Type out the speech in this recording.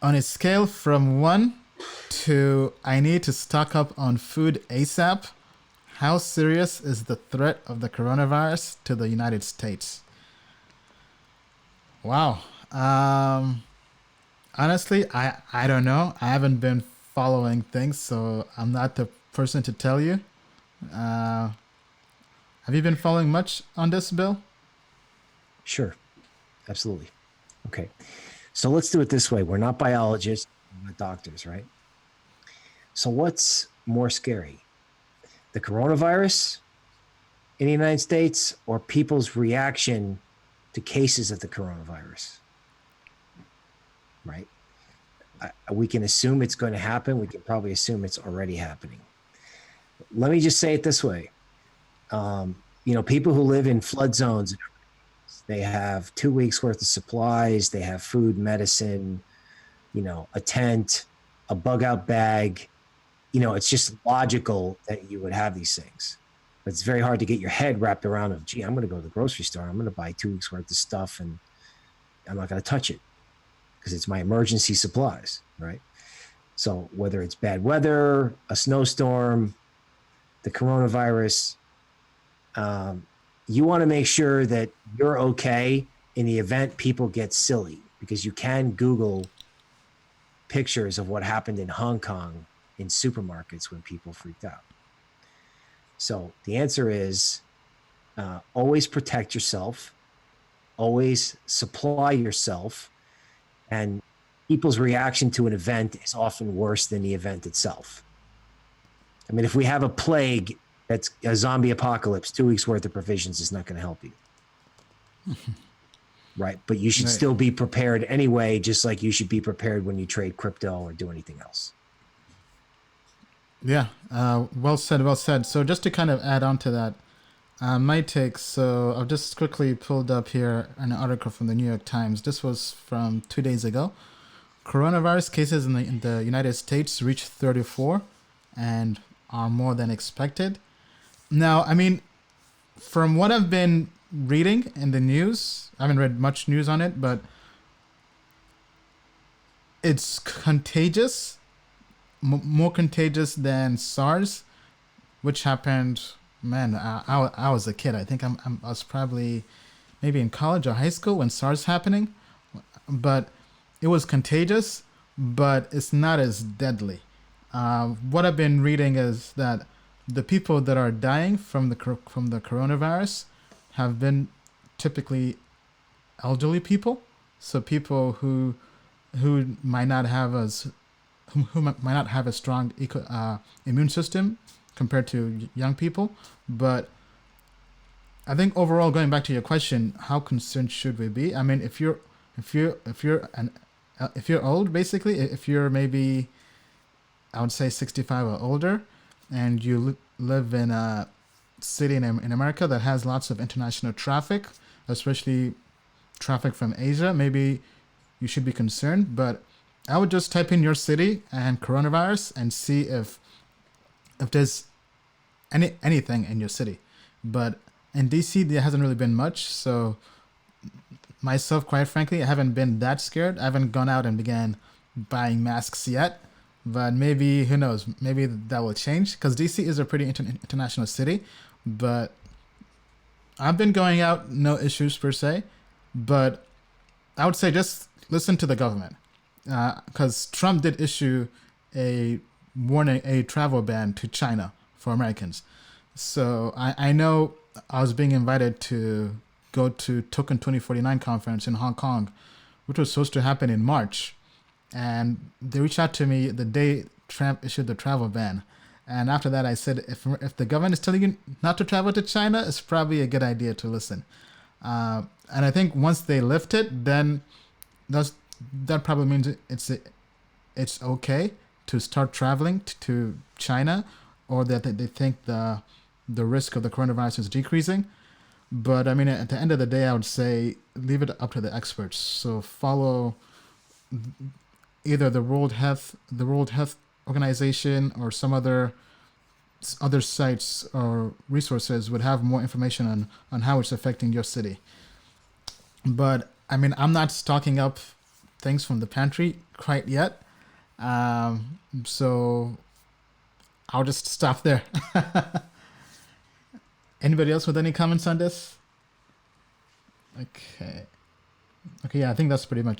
On a scale from 1 to I need to stock up on food ASAP, how serious is the threat of the coronavirus to the United States? Wow. Um, Honestly, I don't know. I haven't been following things, so I'm not the person to tell you. Uh, have you been following much on this, Bill? Sure, absolutely. Okay. So let's do it this way. We're not biologists, we're not doctors, right? So what's more scary? The coronavirus in the United States or people's reaction to cases of the coronavirus, right? We can assume it's going to happen. We can probably assume it's already happening. Let me just say it this way. People who live in flood zones, they have 2 weeks worth of supplies. They have food, medicine, a tent, a bug out bag. It's just logical that you would have these things. But it's very hard to get your head wrapped around of, gee, I'm going to go to the grocery store. I'm going to buy 2 weeks worth of stuff and I'm not going to touch it because it's my emergency supplies, right? So whether it's bad weather, a snowstorm, the coronavirus, you want to make sure that you're okay in the event people get silly, because you can Google pictures of what happened in Hong Kong in supermarkets when people freaked out. So the answer is always protect yourself, always supply yourself, and people's reaction to an event is often worse than the event itself. I mean, if we have a plague that's a zombie apocalypse, 2 weeks worth of provisions is not going to help you. Right. But you should Right. still be prepared anyway, just like you should be prepared when you trade crypto or do anything else. Yeah. Well said. Well said. So just to kind of add on to that, my take. So I've just quickly pulled up here an article from the New York Times. This was from 2 days ago. Coronavirus cases in the United States reached 34 and are more than expected. Now, I mean, from what I've been reading in the news, I haven't read much news on it, but it's contagious, more contagious than SARS, which happened. Man, I was a kid. I think I was probably maybe in college or high school when SARS happening, but it was contagious, but it's not as deadly. What I've been reading is that the people that are dying from the coronavirus have been typically elderly people, so people who might not have as who might not have a strong immune system compared to young people. But I think overall, going back to your question, how concerned should we be? I mean, if you're old, basically, if you're maybe, I would say 65 or older, and you live in a city in America that has lots of international traffic, especially traffic from Asia, maybe you should be concerned. But I would just type in your city and coronavirus and see if there's anything in your city. But in DC, there hasn't really been much. So myself, quite frankly, I haven't been that scared. I haven't gone out and began buying masks yet. But maybe, who knows, maybe that will change because DC is a pretty international city. But I've been going out, no issues per se. But I would say just listen to the government because Trump did issue a warning, a travel ban to China for Americans. So I know I was being invited to go to Token 2049 conference in Hong Kong, which was supposed to happen in March. And they reached out to me the day Trump issued the travel ban. And after that, I said, if the government is telling you not to travel to China, it's probably a good idea to listen. And I think once they lift it, then that probably means it's okay to start traveling to China, or that they think the risk of the coronavirus is decreasing. But I mean, at the end of the day, I would say leave it up to the experts. So follow either the World Health Organization or some other sites or resources would have more information on how it's affecting your city. But I mean, I'm not stocking up things from the pantry quite yet. So I'll just stop there. Anybody else with any comments on this? Okay. Okay, yeah, I think that's pretty much it.